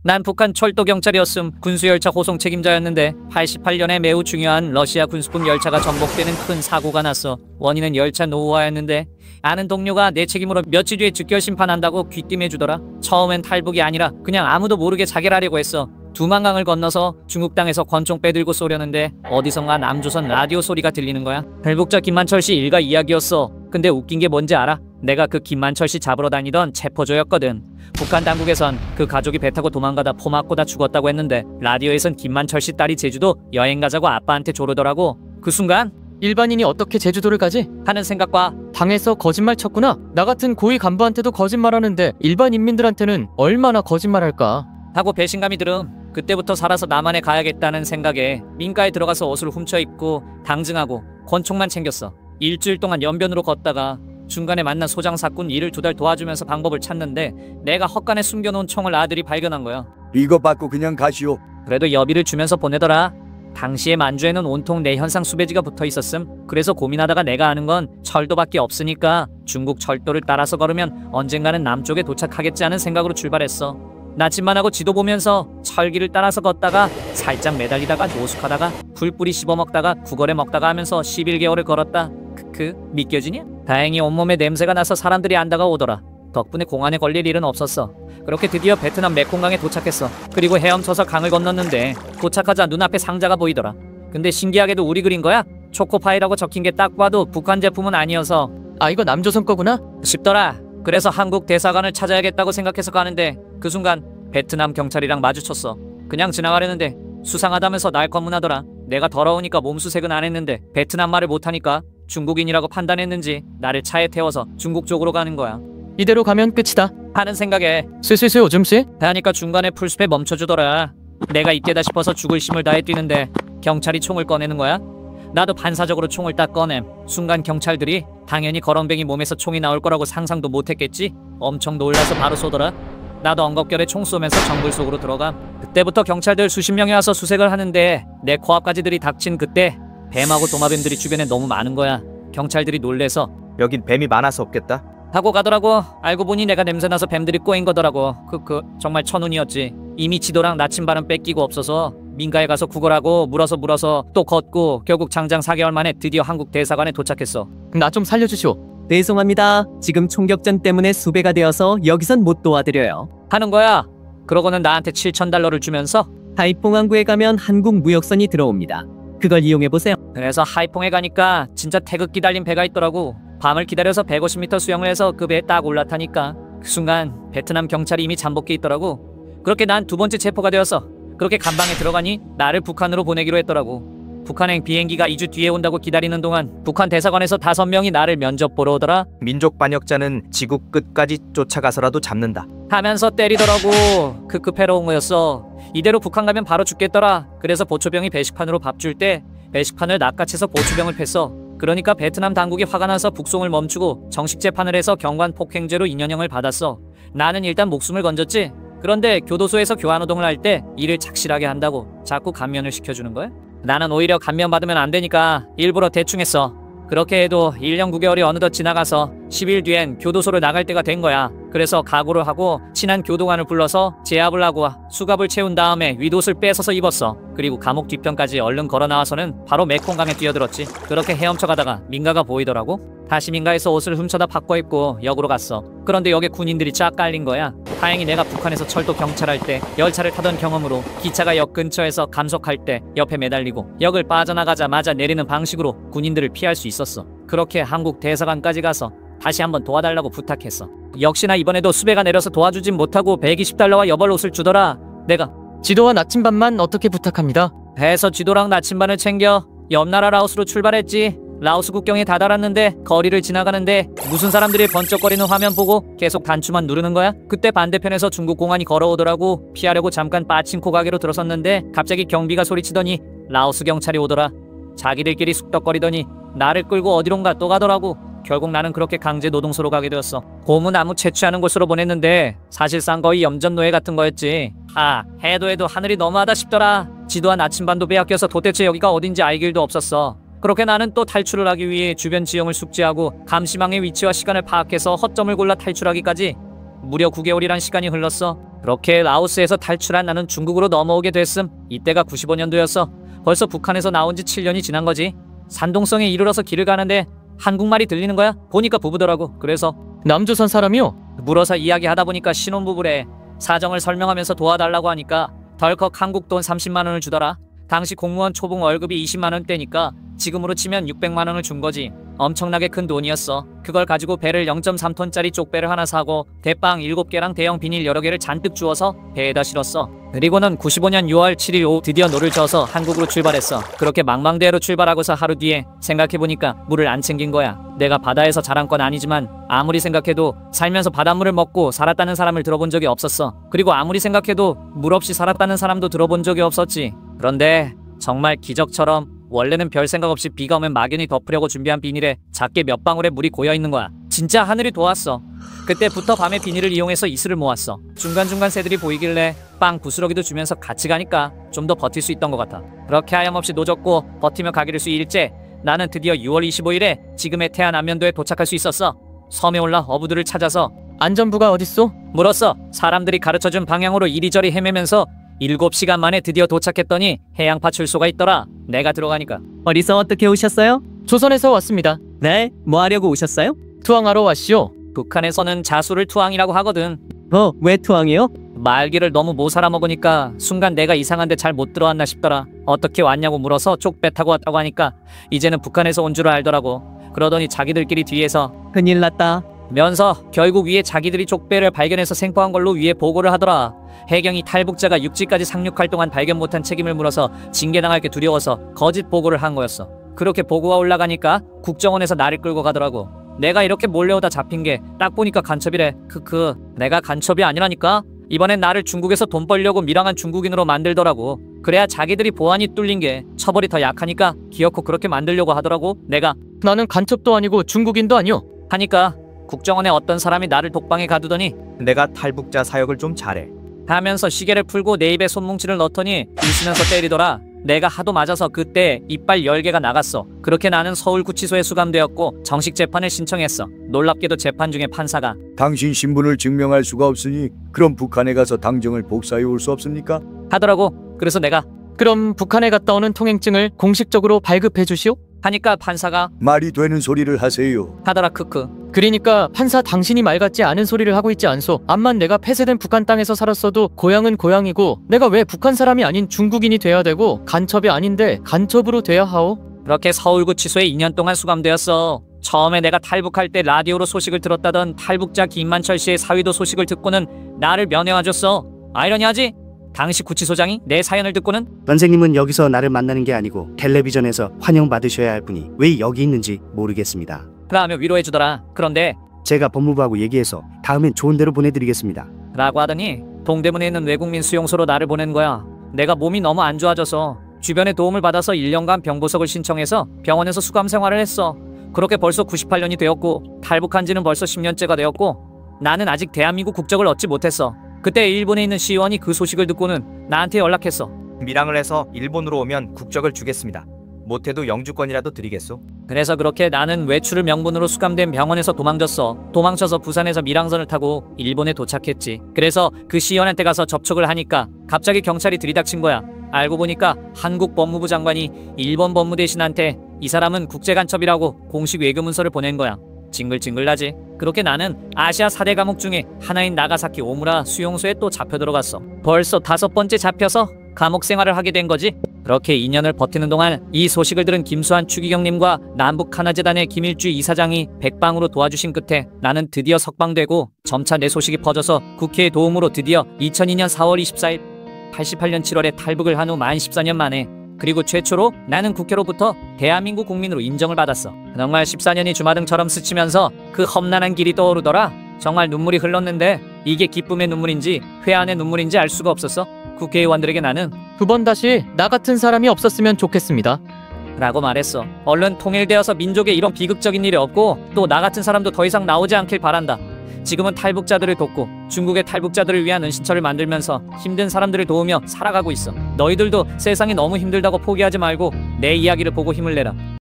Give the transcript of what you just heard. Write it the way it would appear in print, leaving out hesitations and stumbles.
난 북한 철도 경찰이었음. 군수열차 호송 책임자였는데 88년에 매우 중요한 러시아 군수품 열차가 전복되는 큰 사고가 났어. 원인은 열차 노후화였는데 아는 동료가 내 책임으로 며칠 뒤에 즉결 심판한다고 귀띔해주더라. 처음엔 탈북이 아니라 그냥 아무도 모르게 자결하려고 했어. 두만강을 건너서 중국 땅에서 권총 빼들고 쏘려는데 어디선가 남조선 라디오 소리가 들리는 거야. 탈북자 김만철 씨 일가 이야기였어. 근데 웃긴 게 뭔지 알아? 내가 그 김만철 씨 잡으러 다니던 체포조였거든. 북한 당국에선 그 가족이 배 타고 도망가다 포 맞고 다 죽었다고 했는데 라디오에선 김만철 씨 딸이 제주도 여행 가자고 아빠한테 조르더라고. 그 순간 일반인이 어떻게 제주도를 가지? 하는 생각과 당에서 거짓말 쳤구나. 나 같은 고위 간부한테도 거짓말하는데 일반 인민들한테는 얼마나 거짓말할까 하고 배신감이 들음. 그때부터 살아서 남한에 가야겠다는 생각에 민가에 들어가서 옷을 훔쳐 입고 당증하고 권총만 챙겼어. 일주일 동안 연변으로 걷다가 중간에 만난 소장사꾼 일을 2달 도와주면서 방법을 찾는데 내가 헛간에 숨겨놓은 총을 아들이 발견한 거야. 이거 받고 그냥 가시오. 그래도 여비를 주면서 보내더라. 당시에 만주에는 온통 내현상 수배지가 붙어 있었음. 그래서 고민하다가 내가 아는 건 철도밖에 없으니까 중국 철도를 따라서 걸으면 언젠가는 남쪽에 도착하겠지 하는 생각으로 출발했어. 나침반 하고 지도 보면서 철길을 따라서 걷다가 살짝 매달리다가 노숙하다가 풀뿌리 씹어먹다가 구걸해 먹다가 하면서 11개월을 걸었다. 믿겨지냐? 다행히 온몸에 냄새가 나서 사람들이 안다가 오더라. 덕분에 공안에 걸릴 일은 없었어. 그렇게 드디어 베트남 메콩강에 도착했어. 그리고 헤엄쳐서 강을 건넜는데 도착하자 눈앞에 상자가 보이더라. 근데 신기하게도 우리 그린 거야? 초코파이라고 적힌 게 딱 봐도 북한 제품은 아니어서 아 이거 남조선 거구나? 싶더라. 그래서 한국 대사관을 찾아야겠다고 생각해서 가는데 그 순간 베트남 경찰이랑 마주쳤어. 그냥 지나가려는데 수상하다면서 날 검문하더라. 내가 더러우니까 몸수색은 안 했는데 베트남 말을 못하니까 중국인이라고 판단했는지 나를 차에 태워서 중국 쪽으로 가는 거야. 이대로 가면 끝이다 하는 생각에 쇠쇠쇠 오줌씨? 하니까 중간에 풀숲에 멈춰주더라. 내가 이때다 싶어서 죽을 힘을 다해 뛰는데 경찰이 총을 꺼내는 거야. 나도 반사적으로 총을 딱 꺼냄. 순간 경찰들이 당연히 거렁뱅이 몸에서 총이 나올 거라고 상상도 못했겠지. 엄청 놀라서 바로 쏘더라. 나도 엉겁결에 총 쏘면서 정글 속으로 들어감. 그때부터 경찰들 수십 명이 와서 수색을 하는데 내 코앞까지 들이닥친 그때 뱀하고 도마뱀들이 주변에 너무 많은 거야. 경찰들이 놀래서 여긴 뱀이 많아서 없겠다 하고 가더라고. 알고 보니 내가 냄새나서 뱀들이 꼬인 거더라고. 정말 천운이었지. 이미 지도랑 나침반은 뺏기고 없어서 민가에 가서 구걸하고 물어서 또 걷고 결국 장장 4개월 만에 드디어 한국 대사관에 도착했어. 나 좀 살려주시오. 죄송합니다. 지금 총격전 때문에 수배가 되어서 여기선 못 도와드려요. 하는 거야. 그러고는 나한테 7,000달러를 주면서 하이퐁 항구에 가면 한국 무역선이 들어옵니다. 그걸 이용해보세요. 그래서 하이퐁에 가니까 진짜 태극기 달린 배가 있더라고. 밤을 기다려서 150m 수영을 해서 그 배에 딱 올라타니까 그 순간 베트남 경찰이 이미 잠복해 있더라고. 그렇게 난 2번째 체포가 되었어. 그렇게 감방에 들어가니 나를 북한으로 보내기로 했더라고. 북한행 비행기가 2주 뒤에 온다고 기다리는 동안 북한 대사관에서 5명이 나를 면접 보러 오더라. 민족 반역자는 지구 끝까지 쫓아가서라도 잡는다 하면서 때리더라고. 패러옹어였어. 이대로 북한 가면 바로 죽겠더라. 그래서 보초병이 배식판으로 밥 줄 때 배식판을 낚아채서 보초병을 팼어. 그러니까 베트남 당국이 화가 나서 북송을 멈추고 정식 재판을 해서 경관 폭행죄로 2년형을 받았어. 나는 일단 목숨을 건졌지. 그런데 교도소에서 교환노동을 할 때 일을 착실하게 한다고 자꾸 감면을 시켜주는 거야. 나는 오히려 감면 받으면 안 되니까 일부러 대충 했어. 그렇게 해도 1년 9개월이 어느덧 지나가서 10일 뒤엔 교도소를 나갈 때가 된 거야. 그래서 각오를 하고 친한 교도관을 불러서 제압을 하고 수갑을 채운 다음에 윗옷을 뺏어서 입었어. 그리고 감옥 뒤편까지 얼른 걸어 나와서는 바로 메콩강에 뛰어들었지. 그렇게 헤엄쳐 가다가 민가가 보이더라고. 다시 민가에서 옷을 훔쳐다 바꿔 입고 역으로 갔어. 그런데 역에 군인들이 쫙 깔린 거야. 다행히 내가 북한에서 철도 경찰할 때 열차를 타던 경험으로 기차가 역 근처에서 감속할 때 옆에 매달리고 역을 빠져나가자마자 내리는 방식으로 군인들을 피할 수 있었어. 그렇게 한국 대사관까지 가서 다시 한번 도와달라고 부탁했어. 역시나 이번에도 수배가 내려서 도와주진 못하고 120달러와 여벌 옷을 주더라. 내가 지도와 나침반만 어떻게 부탁합니다. 해서 지도랑 나침반을 챙겨 옆나라 라오스로 출발했지. 라오스 국경에 다다랐는데 거리를 지나가는데 무슨 사람들이 번쩍거리는 화면 보고 계속 단추만 누르는 거야. 그때 반대편에서 중국 공안이 걸어오더라고. 피하려고 잠깐 빠친코 가게로 들어섰는데 갑자기 경비가 소리치더니 라오스 경찰이 오더라. 자기들끼리 쑥덕거리더니 나를 끌고 어디론가 또 가더라고. 결국 나는 그렇게 강제 노동소로 가게 되었어. 고무나무 채취하는 곳으로 보냈는데 사실상 거의 염전노예 같은 거였지. 해도 하늘이 너무하다 싶더라. 지도와 나침반도 빼앗겨서 도대체 여기가 어딘지 알 길도 없었어. 그렇게 나는 또 탈출을 하기 위해 주변 지형을 숙지하고 감시망의 위치와 시간을 파악해서 허점을 골라 탈출하기까지 무려 9개월이란 시간이 흘렀어. 그렇게 라오스에서 탈출한 나는 중국으로 넘어오게 됐음. 이때가 95년도였어. 벌써 북한에서 나온 지 7년이 지난 거지. 산동성에 이르러서 길을 가는데 한국말이 들리는 거야. 보니까 부부더라고. 그래서 남조선 사람이요? 물어서 이야기하다 보니까 신혼부부래. 사정을 설명하면서 도와달라고 하니까 덜컥 한국 돈 30만 원을 주더라. 당시 공무원 초봉 월급이 20만 원대니까 지금으로 치면 600만 원을 준 거지. 엄청나게 큰 돈이었어. 그걸 가지고 배를 0.3톤짜리 쪽배를 하나 사고 대빵 7개랑 대형 비닐 여러 개를 잔뜩 주워서 배에다 실었어. 그리고는 95년 6월 7일 오후 드디어 노를 저어서 한국으로 출발했어. 그렇게 망망대해로 출발하고서 하루 뒤에 생각해보니까 물을 안 챙긴 거야. 내가 바다에서 자란 건 아니지만 아무리 생각해도 살면서 바닷물을 먹고 살았다는 사람을 들어본 적이 없었어. 그리고 아무리 생각해도 물 없이 살았다는 사람도 들어본 적이 없었지. 그런데 정말 기적처럼 원래는 별 생각 없이 비가 오면 막연히 덮으려고 준비한 비닐에 작게 몇 방울의 물이 고여있는 거야. 진짜 하늘이 도왔어. 그때부터 밤에 비닐을 이용해서 이슬을 모았어. 중간중간 새들이 보이길래 빵 부스러기도 주면서 같이 가니까 좀 더 버틸 수 있던 것 같아. 그렇게 하염없이 노졌고 버티며 가기를 수 2일째 나는 드디어 6월 25일에 지금의 태안 안면도에 도착할 수 있었어. 섬에 올라 어부들을 찾아서 안전부가 어딨소? 물었어. 사람들이 가르쳐준 방향으로 이리저리 헤매면서 7시간 만에 드디어 도착했더니 해양파 출소가 있더라. 내가 들어가니까. 어디서 어떻게 오셨어요? 조선에서 왔습니다. 네, 뭐 하려고 오셨어요? 투항하러 왔시오. 북한에서는 자수를 투항이라고 하거든. 왜 투항이요? 말귀를 너무 못 알아먹으니까 순간 내가 이상한데 잘 못 들어왔나 싶더라. 어떻게 왔냐고 물어서 쪽배 타고 왔다고 하니까 이제는 북한에서 온 줄 알더라고. 그러더니 자기들끼리 뒤에서 큰일 났다. 면서 결국 위에 자기들이 쪽배를 발견해서 생포한 걸로 위에 보고를 하더라. 해경이 탈북자가 육지까지 상륙할 동안 발견 못한 책임을 물어서 징계당할 게 두려워서 거짓 보고를 한 거였어. 그렇게 보고가 올라가니까 국정원에서 나를 끌고 가더라고. 내가 이렇게 몰려오다 잡힌 게 딱 보니까 간첩이래. 내가 간첩이 아니라니까. 이번엔 나를 중국에서 돈 벌려고 밀항한 중국인으로 만들더라고. 그래야 자기들이 보안이 뚫린 게 처벌이 더 약하니까 기어코 그렇게 만들려고 하더라고. 내가 나는 간첩도 아니고 중국인도 아니오. 하니까 국정원에 어떤 사람이 나를 독방에 가두더니 내가 탈북자 사역을 좀 잘해. 하면서 시계를 풀고 내 입에 손뭉치를 넣더니 웃으면서 때리더라. 내가 하도 맞아서 그때 이빨 10개가 나갔어. 그렇게 나는 서울구치소에 수감되었고 정식 재판을 신청했어. 놀랍게도 재판 중에 판사가 당신 신분을 증명할 수가 없으니 그럼 북한에 가서 당정을 복사해 올 수 없습니까? 하더라고. 그래서 내가 그럼 북한에 갔다 오는 통행증을 공식적으로 발급해 주시오? 하니까 판사가 말이 되는 소리를 하세요. 하더라. 그러니까 판사 당신이 말 같지 않은 소리를 하고 있지 않소. 암만 내가 폐쇄된 북한 땅에서 살았어도 고향은 고향이고 내가 왜 북한 사람이 아닌 중국인이 돼야 되고 간첩이 아닌데 간첩으로 돼야 하오? 그렇게 서울구치소에 2년 동안 수감되었어. 처음에 내가 탈북할 때 라디오로 소식을 들었다던 탈북자 김만철 씨의 사위도 소식을 듣고는 나를 면회와줬어. 아이러니하지? 당시 구치소장이 내 사연을 듣고는 선생님은 여기서 나를 만나는 게 아니고 텔레비전에서 환영받으셔야 할 분이 왜 여기 있는지 모르겠습니다. 라며 위로해주더라. 그런데 제가 법무부하고 얘기해서 다음엔 좋은 데로 보내드리겠습니다. 라고 하더니 동대문에 있는 외국민 수용소로 나를 보낸 거야. 내가 몸이 너무 안 좋아져서 주변의 도움을 받아서 1년간 병보석을 신청해서 병원에서 수감 생활을 했어. 그렇게 벌써 98년이 되었고 탈북한 지는 벌써 10년째가 되었고 나는 아직 대한민국 국적을 얻지 못했어. 그때 일본에 있는 시의원이 그 소식을 듣고는 나한테 연락했어. 밀항을 해서 일본으로 오면 국적을 주겠습니다. 못해도 영주권이라도 드리겠소. 그래서 그렇게 나는 외출을 명분으로 수감된 병원에서 도망쳤어. 도망쳐서 부산에서 밀항선을 타고 일본에 도착했지. 그래서 그 시의원한테 가서 접촉을 하니까 갑자기 경찰이 들이닥친 거야. 알고 보니까 한국 법무부 장관이 일본 법무대신한테 이 사람은 국제간첩이라고 공식 외교문서를 보낸 거야. 징글징글하지. 그렇게 나는 아시아 4대 감옥 중에 하나인 나가사키 오무라 수용소에 또 잡혀 들어갔어. 벌써 5번째 잡혀서 감옥 생활을 하게 된 거지. 그렇게 2년을 버티는 동안 이 소식을 들은 김수환 추기경님과 남북하나재단의 김일주 이사장이 백방으로 도와주신 끝에 나는 드디어 석방되고 점차 내 소식이 퍼져서 국회의 도움으로 드디어 2002년 4월 24일 88년 7월에 탈북을 한 후 만 14년 만에 그리고 최초로 나는 국회로부터 대한민국 국민으로 인정을 받았어. 정말 14년이 주마등처럼 스치면서 그 험난한 길이 떠오르더라. 정말 눈물이 흘렀는데 이게 기쁨의 눈물인지 회한의 눈물인지 알 수가 없었어. 국회의원들에게 나는 2번 다시 나 같은 사람이 없었으면 좋겠습니다. 라고 말했어. 얼른 통일되어서 민족에 이런 비극적인 일이 없고 또 나 같은 사람도 더 이상 나오지 않길 바란다. 지금은 탈북자들을 돕고 중국의 탈북자들을 위한 은신처를 만들면서 힘든 사람들을 도우며 살아가고 있어. 너희들도 세상이 너무 힘들다고 포기하지 말고 내 이야기를 보고 힘을 내라.